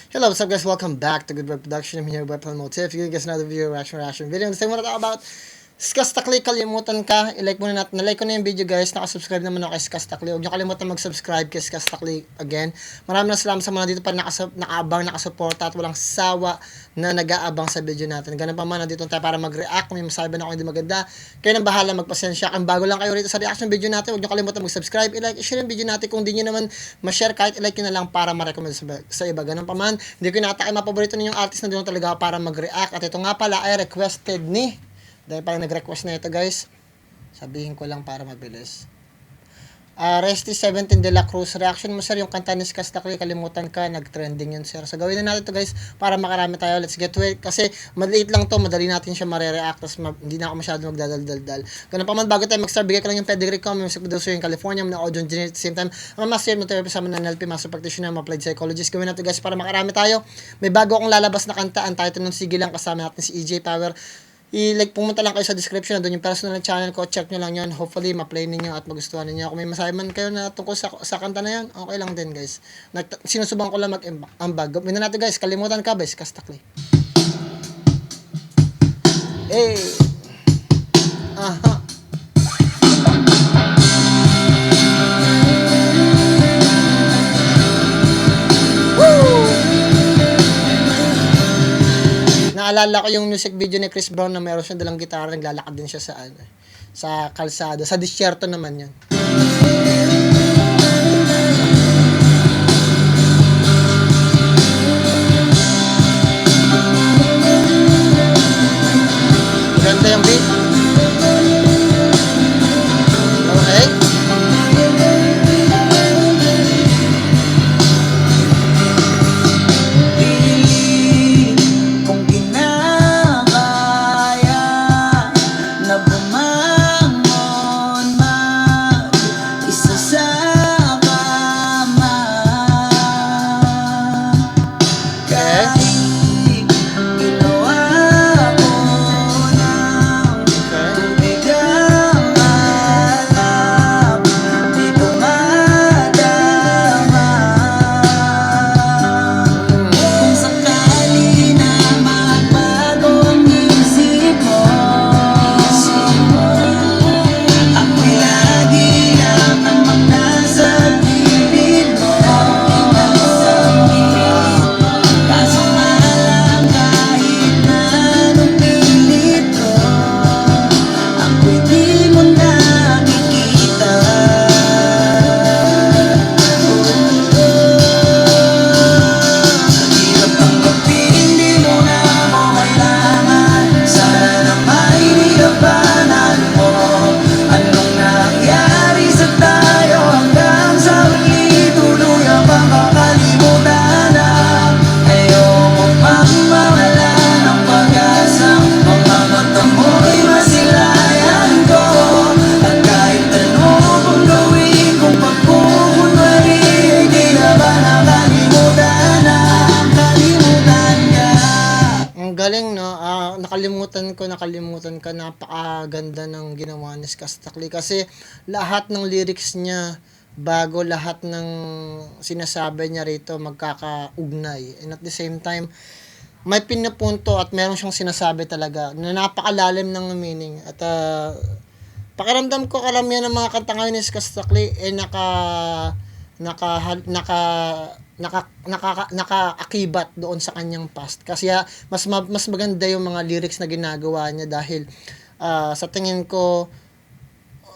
Hello, what's up guys? Welcome back to Good Work Production. I'm here with Weapon Motif. You guys another video reaction video. And today I want to talk about Skastakli. Kalimutan ka, i-like muna natin. Na-like ko na yung video guys. Nakasubscribe naman ako kay Skastakli. Huwag niyo kalimutan mag-subscribe kay Skastakli again. Maraming salamat sa mga dito pa nakaabang, nakasuporta at walang sawa na nag-aabang sa video natin. Ganun pa man, nandito tayo para mag-react. Kung may masabi na ako hindi maganda, kayo nang bahala, magpasensya. Kung bago lang kayo rito sa reaction video natin, huwag niyo kalimutan mag-subscribe, i-like, i-share yung video natin. Kung di niyo naman ma-share, kahit i-like nyo na lang para ma-recommend sa iba. Ganun pa man, hindi ko inaatake mapaborito ninyong artist na doon talaga para mag-react. At ito nga pala ay requested ni, dahil parang nag-request na ito guys, sabihin ko lang para mabilis. Resty 17 de la Cruz, reaction mo sir yung kanta ni Skastakli, kalimutan ka, nag-trending yun sir. So gawin na natin to guys para makarami tayo. Let's get to it. Kasi maliit lang to, madali natin siya mare-react, tapos hindi na ako masyado magdadaldal. Ganun pa man, bago tayo mag-start, bigay ko lang yung pedigree ko. May music producer yung California, may audio engineer at the same time. Ang master mo tayo sa mga NLP, master practitioner, mga applied psychologist. Gawin natin guys para makarami tayo. May bago akong lalabas na kanta, ang title ng Sige Lang, kasama natin si EJ Power. I-like, pumunta lang kayo sa description, doon yung personal channel ko, check nyo lang yun, hopefully ma-play ninyo at magustuhan ninyo. Kung may masabi man kayo na tungkol sa kanta na yun, okay lang din guys. Sinusubukan ko lang mag-ambag. Gawin na natin guys, kalimutan ka ba, Skastakli. Eh, aha. Naalala ko yung music video ni Chris Brown na meron siyang dalang gitara, naglalakad din siya sa kalsada. Sa disyerto naman yan. Ganda yung beat. Okay. Galing no, nakalimutan ko, napakaganda ng ginawa ni Skastakli kasi lahat ng lyrics niya, bago lahat ng sinasabi niya rito magkakaugnay, and at the same time may pinupunto at meron siyang sinasabi talaga na napakalalim ng meaning. At pakiramdam ko karamihan ng mga kanta ngayon ni Skastakli nakaakibat doon sa kanyang past. Kasi mas maganda yung mga lyrics na ginagawa niya dahil sa tingin ko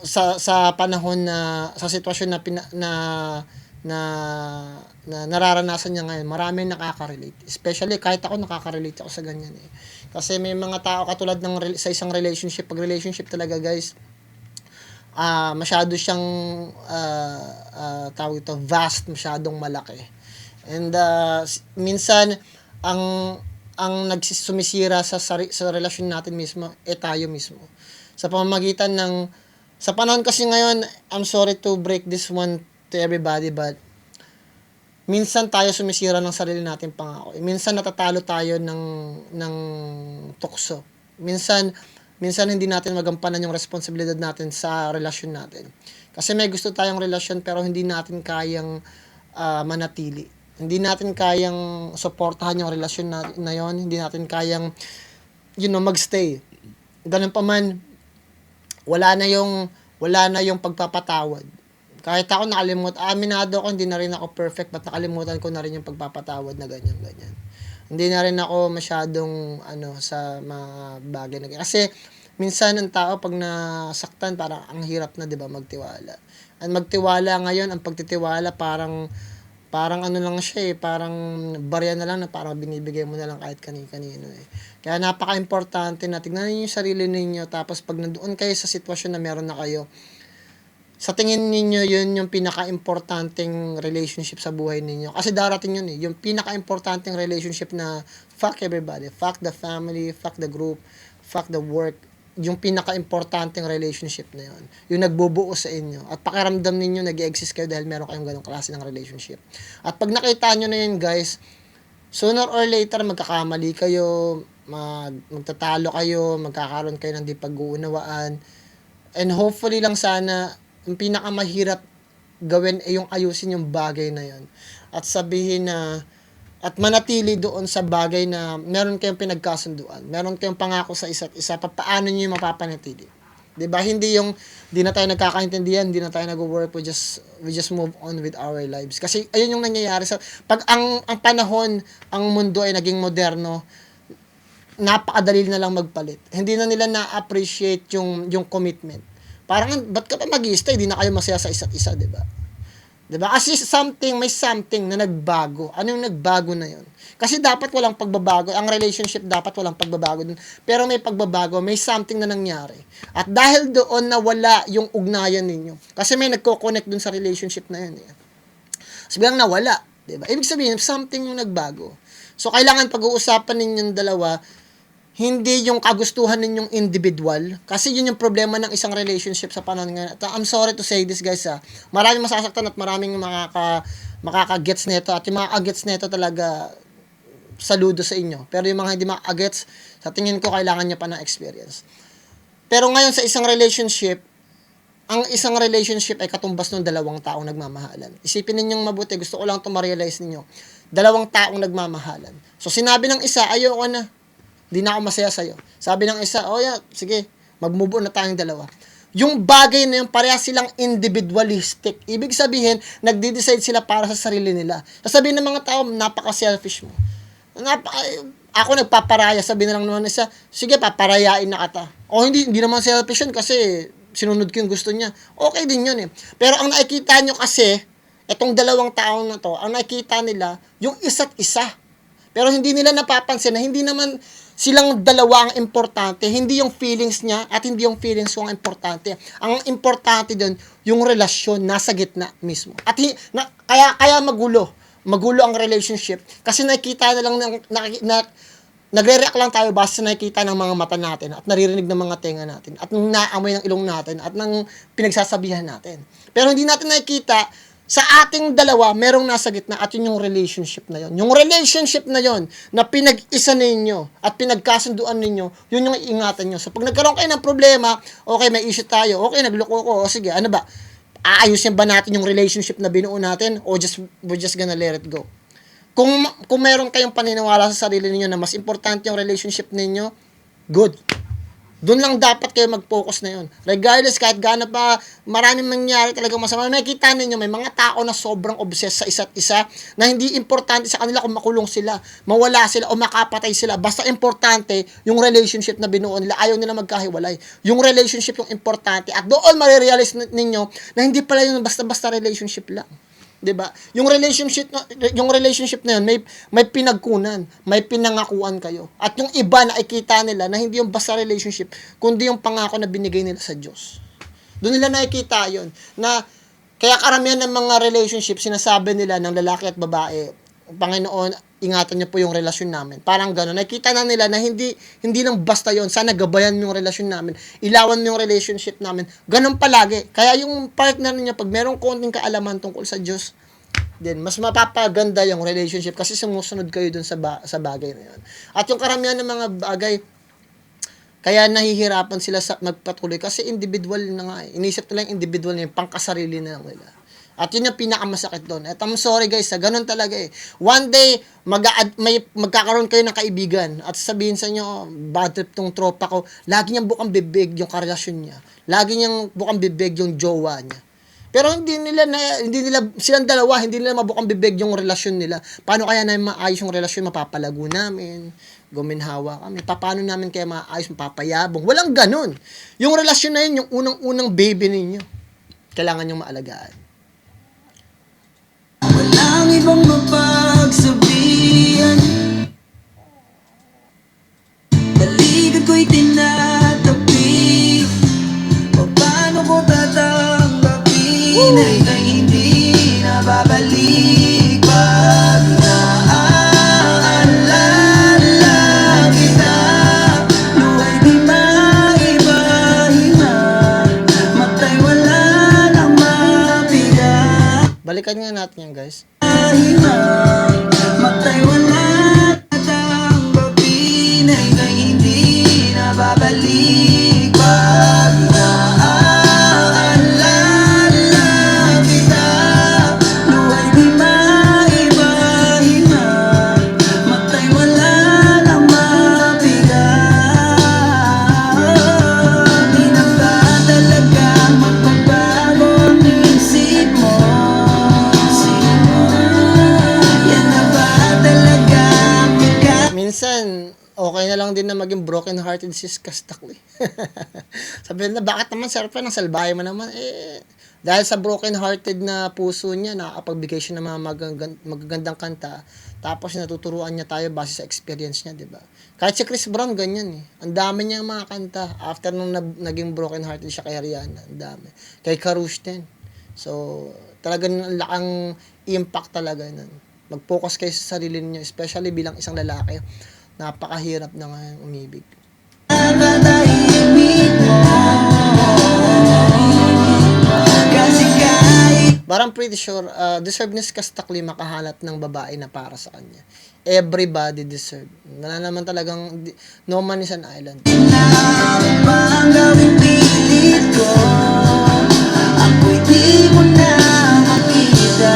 sa panahon na sa sitwasyon na nararanasan niya ngayon, maraming nakaka-relate. Especially kahit ako, nakaka-relate ako sa ganyan eh. Kasi may mga tao katulad sa isang relationship, pag relationship talaga guys, masyado siyang tawag ito, vast, masyadong malaki. And minsan ang nagsumisira sa relasyon natin mismo tayo mismo. Sa pamamagitan sa panahon kasi ngayon, I'm sorry to break this one to everybody, but minsan tayo sumisira ng sarili nating pangako. Minsan natatalo tayo ng tukso. Minsan hindi natin magampanan yung responsibilidad natin sa relasyon natin. Kasi may gusto tayong relasyon pero hindi natin kayang manatili. Hindi natin kayang suportahan yung relasyon na yon, hindi natin kayang magstay. Ganun pa man, wala na yung pagpapatawad. Kahit ako aminado ako, hindi na rin ako perfect, but nakalimutan ko na rin yung pagpapatawad na ganyan. Hindi na rin ako masyadong sa mga bagay na ganyan. Kasi minsan ang tao pag nasaktan, parang ang hirap na, 'di ba, magtiwala. At magtiwala ngayon, ang pagtitiwala parang lang siya parang barya na lang na parang binibigay mo na lang kahit kanino eh. Kaya napaka-importante na tingnan niyo yung sarili ninyo, tapos pag nandoon kayo sa sitwasyon na meron na kayo, sa tingin ninyo yun yung pinaka-importanting relationship sa buhay ninyo. Kasi darating yun yung pinaka-importanting relationship na fuck everybody, fuck the family, fuck the group, fuck the work, yung pinaka-importanting relationship na yun. Yung nagbubuo sa inyo. At pakiramdam ninyo nag-exist kayo dahil meron kayong ganong klase ng relationship. At pag nakita nyo na yun, guys, sooner or later magkakamali kayo, magtatalo kayo, magkakaroon kayo ng di pag-uunawaan. And hopefully lang sana, yung pinakamahirap gawin ay yung ayusin yung bagay na yun. At sabihin na, at manatili doon sa bagay na meron kayong pinagkasunduan. Meron kayong pangako sa isa't isa. Paano nyo yung mapapanatili? Diba? Hindi yung, di na tayo nagkakaintindihan, di na tayo nag-work, we just move on with our lives. Kasi, ayun yung nangyayari sa, pag ang panahon, ang mundo ay naging moderno, napakadali na lang magpalit. Hindi na nila na-appreciate yung commitment. Parang, ba't ka pa mag-i-stay? Di na kayo masaya sa isa't isa, diba? Diba? Kasi may something na nagbago. Ano yung nagbago na yun? Kasi dapat walang pagbabago. Ang relationship dapat walang pagbabago dun. Pero may pagbabago, may something na nangyari. At dahil doon nawala yung ugnayan ninyo. Kasi may nagko-connect dun sa relationship na yun. So, biglang nawala. Diba? Ibig sabihin, something yung nagbago. So, kailangan pag-uusapan ninyong dalawa, hindi yung kagustuhan ninyong individual. Kasi yun yung problema ng isang relationship sa panahon ngayon. I'm sorry to say this, guys. Maraming masasaktan at maraming makaka-gets nito. At yung makaka-gets nito talaga, saludo sa inyo. Pero yung mga hindi makaka-gets, sa tingin ko, kailangan nyo pa ng experience. Pero ngayon sa isang relationship, ang isang relationship ay katumbas ng dalawang taong nagmamahalan. Isipin ninyong mabuti, gusto ko lang ito ma-realize ninyo. Dalawang taong nagmamahalan. So sinabi ng isa, ayoko na. Di na ako masaya sa'yo. Sabi ng isa, sige, mag-move on na tayong dalawa. Yung bagay na yung pareha silang individualistic. Ibig sabihin, nagde-decide sila para sa sarili nila. Sasabihin ng mga tao, napaka-selfish mo. Ako nagpaparaya, sabi na lang naman isa, sige, paparayain na kita. O hindi naman selfish yun kasi sinunod ko yung gusto niya. Okay din yun eh. Pero ang nakikita nyo kasi, itong dalawang taong na to, ang nakikita nila, yung isa't isa. Pero hindi nila napapansin na hindi naman silang dalawa ang importante, hindi yung feelings niya at hindi yung feelings ko ang importante. Ang importante doon, yung relasyon nasa gitna mismo. At kaya magulo ang relationship kasi nakikita na lang nagre-react lang tayo basta nakikita ng mga mata natin at naririnig ng mga tenga natin at ng naamoy ng ilong natin at ng pinagsasabihan natin. Pero hindi natin nakikita sa ating dalawa, merong nasa gitna at yun yung relationship na yun. Yung relationship na yun, na pinag-isa ninyo at pinagkasunduan ninyo, yun yung iingatan nyo. So, pag nagkaroon kayo ng problema, okay, may issue tayo, okay, nagloko ko, o sige, ano ba? Aayusin ba natin yung relationship na binuo natin o we're just gonna let it go? Kung meron kayong paniniwala sa sarili ninyo na mas importante yung relationship ninyo, good. Doon lang dapat kayo mag-focus na yun. Regardless, kahit gaano pa maraming mangyari talagang masama, nakikita ninyo, may mga tao na sobrang obsessed sa isa't isa na hindi importante sa kanila kung makulong sila, mawala sila o makapatay sila. Basta importante yung relationship na binuo nila. Ayaw nila magkahiwalay. Yung relationship yung importante. At doon marirealize ninyo na hindi pala yung basta-basta relationship lang. 'Di ba? Yung relationship na yun, may pinagkunan, may pinangakuan kayo. At yung iba na nakikita nila na hindi yung basta relationship, kundi yung pangako na binigay nila sa Diyos. Doon nila nakikita yun. Na kaya karamihan ng mga relationship, sinasabi nila ng lalaki at babae, Panginoon, ingatan niyo po yung relasyon namin. Parang gano'n. Nakikita na nila na hindi lang basta yon. Sana gabayan mo yung relasyon namin. Ilawan mo yung relationship namin. Gano'n palagi. Kaya yung partner niya, pag merong konting kaalaman tungkol sa Diyos, then mas mapapaganda yung relationship kasi sumusunod kayo dun sa bagay na yun. At yung karamihan ng mga bagay, kaya nahihirapan sila sa magpatuloy kasi individual na nga. Inisip nila yung individual na yung pangkasarili na lang nila. At yun yung pinakamasakit doon. At I'm sorry guys, ganun talaga eh. One day, magkakaroon kayo ng kaibigan at sabihin sa inyo, bad trip tong tropa ko, lagi niyang bukang bibig yung karelasyon niya. Lagi niyang bukang bibig yung jowa niya. Pero hindi nila silang dalawa, hindi nila mabukang bibig yung relasyon nila. Paano kaya na maayos yung relasyon, mapapalago namin, guminhawa kami. Paano namin kaya maayos, mapapayabong? Walang ganun. Yung relasyon na yun, yung unang-unang baby ninyo. Kailangan yung maalagaan. Walang ibang mapagsabihan. Balikat ko'y tinatabi. Paano ko tatanggapin ay hindi na babalik pag naaalala kita. Luhay di maiba-iba, matay wala nang mapiga. Balikan nga natin yan guys. Matay wala tanggapin ay hindi na babalik pag naaalala kita. Luhay di maiba-iba, matay wala nang mapiga. Di na ba talaga magbabago ang isip mo? Minsan, okay na lang din na maging broken hearted si Kastakli. Sabi nila, bakit naman sir pa, ng salbahe mo naman? Dahil sa broken hearted na puso niya, nakakapagbigay siya ng mga magagandang kanta, tapos natuturuan niya tayo base sa experience niya, di ba? Kahit si Chris Brown, ganyan eh. Ang dami niyang mga kanta, after nung naging broken hearted siya kay Rihanna, ang dami. Kay Karush din. So, talagang lakang impact talaga nun. Mag-focus kayo sa sarili niyo, especially bilang isang lalaki. Napakahirap na ngayon umibig. But I'm pretty sure, deserve ni Kastakli makahanap ng babae na para sa kanya. Everybody deserve. Wala naman talagang, no man is an island. Ako'y di mo na makita.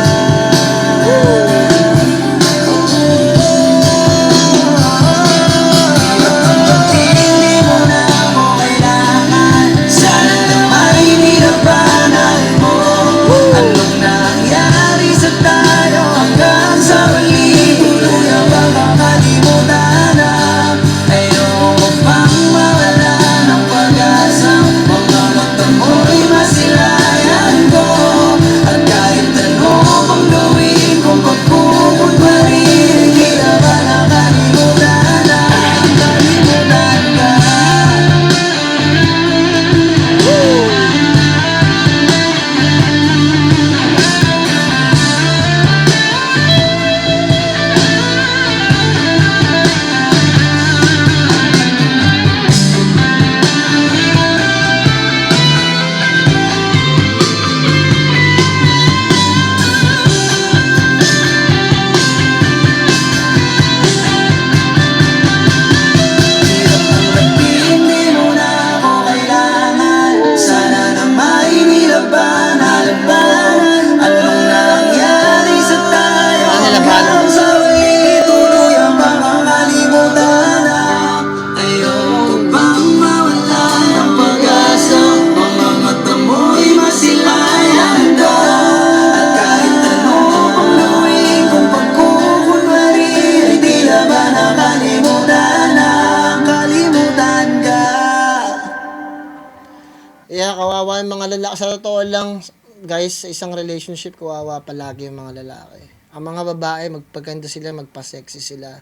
Kawawa yung mga lalaki. Sa totoo lang, guys, sa isang relationship, kawawa palagi yung mga lalaki. Ang mga babae, magpaganda sila, magpa-sexy sila.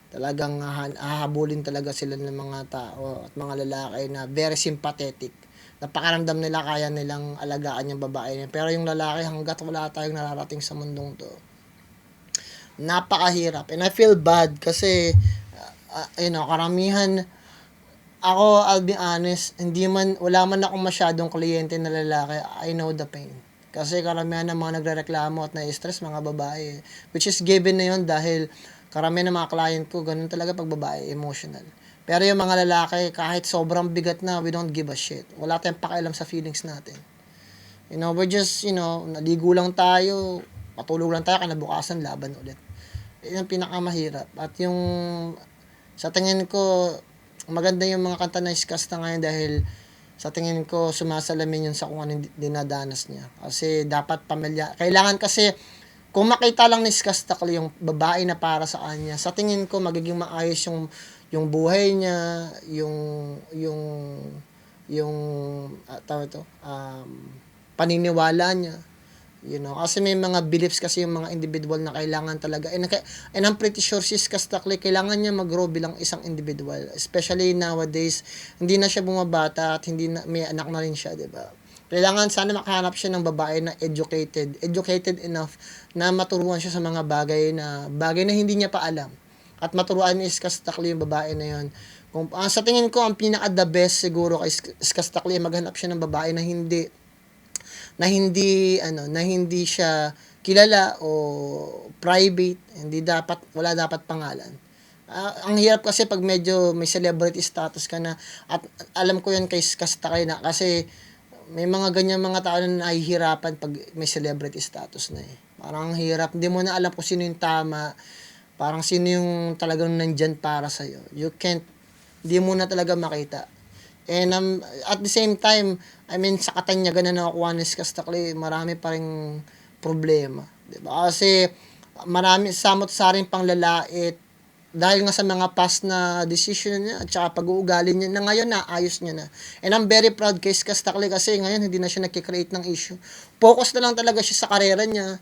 Talagang hahabulin talaga sila ng mga tao at mga lalaki na very sympathetic. Napakaramdam nila, kaya nilang alagaan yung babae niya. Pero yung lalaki, hanggat wala tayong nararating sa mundong to, napakahirap. And I feel bad kasi, karamihan, ako, I'll be honest, wala man akong masyadong kliyente na lalaki, I know the pain. Kasi karamihan ng mga nagrereklamo at na-stress, mga babae. Which is given na yun dahil karamihan ng mga client ko, ganun talaga pag babae, emotional. Pero yung mga lalaki, kahit sobrang bigat na, we don't give a shit. Wala tayong pakialam sa feelings natin. You know, we're just, naligo lang tayo, patulog lang tayo, kinabukasan, laban ulit. Yun ang pinakamahirap. At yung, sa tingin ko, maganda yung mga kanta na iskasta ngayon dahil sa tingin ko, sumasalamin yun sa kung anong dinadanas niya. Kasi dapat kailangan kasi, kung makita lang ni Skastakli yung babae na para sa kanya, sa tingin ko magiging maayos yung buhay niya, yung tawag ito, paniniwala niya. Kasi may mga beliefs kasi yung mga individual na kailangan talaga. And I'm pretty sure si Skastakli, kailangan niya mag-grow bilang isang individual. Especially nowadays, hindi na siya bumabata at hindi na, may anak na rin siya, di ba? Kailangan sana makahanap siya ng babae na educated enough na maturuan siya sa mga bagay na hindi niya pa alam. At maturuan ni Skastakli yung babae na yun. Sa tingin ko, ang pinaka the best siguro kay Skastakli, maghanap siya ng babae na hindi siya kilala o private, wala dapat pangalan. Ang hirap kasi pag medyo may celebrity status ka na, at alam ko yan kay Skastakli na kasi may mga ganyan mga tao na nahihirapan pag may celebrity status na eh. Parang hirap, hindi mo na alam kung sino yung tama, parang sino yung talagang nandyan para sa'yo. Hindi mo na talaga makita. And at the same time, sa Katanyagan na nakukuha ni Skastakli, marami pa ring problema. Diba? Kasi marami samot-saring panglalait dahil nga sa mga past na decision niya at saka pag-uugali niya na ngayon naayos niya na. And I'm very proud kay Skastakli kasi ngayon hindi na siya nagkikreate ng issue. Focus na lang talaga siya sa karera niya.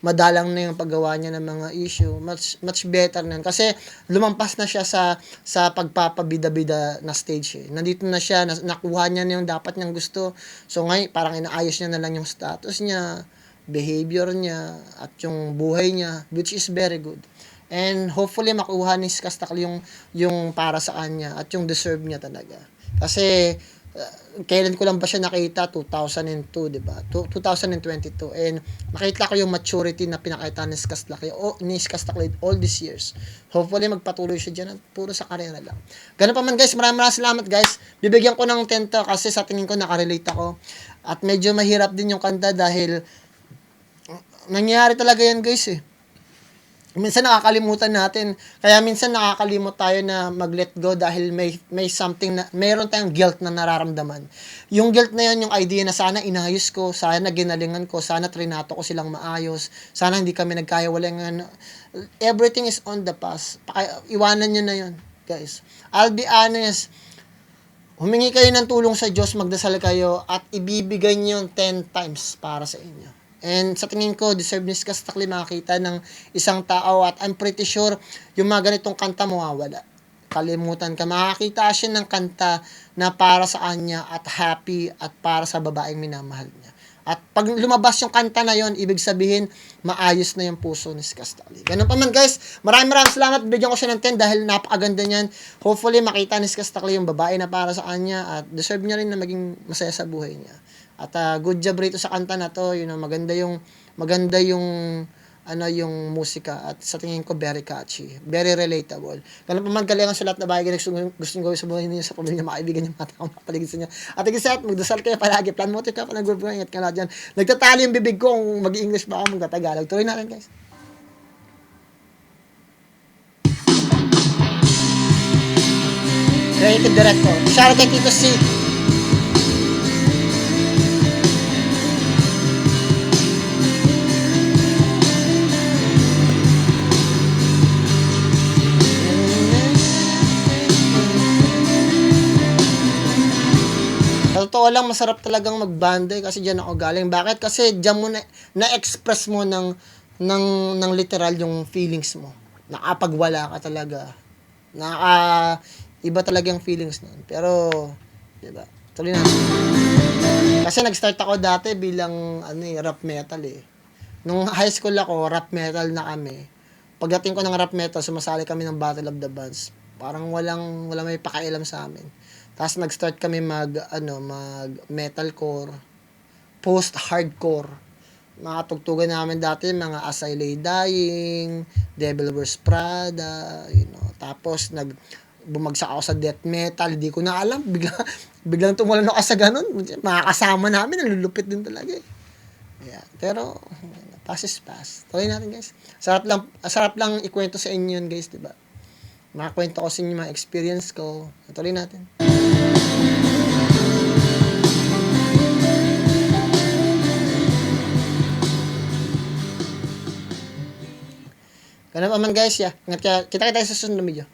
Madalang na yung paggawa niya ng mga issue. Much better na. Kasi lumampas na siya sa pagpapabida-bida na stage eh. Nandito na siya, nakuha niya na yung dapat niyang gusto. So ngayon parang inaayos niya na lang yung status niya, behavior niya, at yung buhay niya, which is very good. And hopefully makuha ni Skastakli yung para sa kanya at yung deserve niya talaga. Kasi kailan ko lang ba siya nakita? 2002, di ba? 2022. And nakita ko yung maturity na pinakita ni Skastakli all these years. Hopefully magpatuloy siya dyan at puro sa karera lang. Ganun pa man guys, maraming salamat guys. Bibigyan ko ng 10 to kasi sa tingin ko nakarelate ako. At medyo mahirap din yung kanta dahil nangyari talaga yan guys eh. Minsan nakakalimutan natin. Kaya minsan nakakalimot tayo na mag-let go dahil may something na, mayroon tayong guilt na nararamdaman. Yung guilt na yun, yung idea na sana inayos ko, sana ginalingan ko, sana trinato ko silang maayos, sana hindi kami nagkahiwalayan. Everything is on the past. Iwanan nyo na yun, guys. I'll be honest, humingi kayo ng tulong sa Diyos, magdasal kayo, at ibibigay nyo 10 times para sa inyo. And sa tingin ko, deserve ni Skastakli makakita ng isang tao at I'm pretty sure yung mga ganitong kanta mawawala. Kalimutan ka. Makakita siya ng kanta na para sa kanya at happy at para sa babaeng minamahal niya. At pag lumabas yung kanta na yon, ibig sabihin, maayos na yung puso ni Skastakli. Ganun pa man guys, maraming salamat. Bigyan ko siya ng 10 dahil napakaganda niyan. Hopefully makita ni Skastakli yung babae na para sa kanya at deserve niya rin na maging masaya sa buhay niya. At good job rito sa kanta na to, maganda yung musika at sa tingin ko very catchy, very relatable. Ganun pa man kalingan sa lahat na bagay na gusto gawin sa buhay niyo, sa pamilya, mga kaibigan niyo, mga taong mapaligid sa inyo. At isa, magdasal kayo palagi, plan mo ka pa ng group, ingat ka na dyan. Nagtatali yung bibig ko kung mag-English ba ako, magtatagalog. Tuloy natin guys. Creative Director. Shout out kay Tito C. Sa totoo lang, masarap talagang magbanda kasi dyan ako galing. Bakit? Kasi dyan mo na-express mo ng literal yung feelings mo. Nakapagwala ka talaga. Iba talaga yung feelings nun. Pero, diba? Tuloy na. Kasi nag-start ako dati bilang rap metal eh. Nung high school ako, rap metal na kami. Pagdating ko ng rap metal, sumasali kami ng Battle of the Bands. Parang walang may pakialam sa amin. Tapos nag-start kami mag metalcore, post-hardcore. Mga tugtugan namin dati, mga As I Lay Dying, Devil Wears Prada, Tapos bumagsak ako sa death metal, hindi ko na alam, biglang tumulan ako sa ganun, makakasama namin, nalulupit din talaga eh. Yeah. Pero, pass is pass. Tuloy natin guys. Sarap lang ikwento sa inyo yun guys, diba? Makakwento ko sa inyo mga experience ko. Tuloy natin. Ganun naman guys, yeah. Kita-kita sa susunod na video.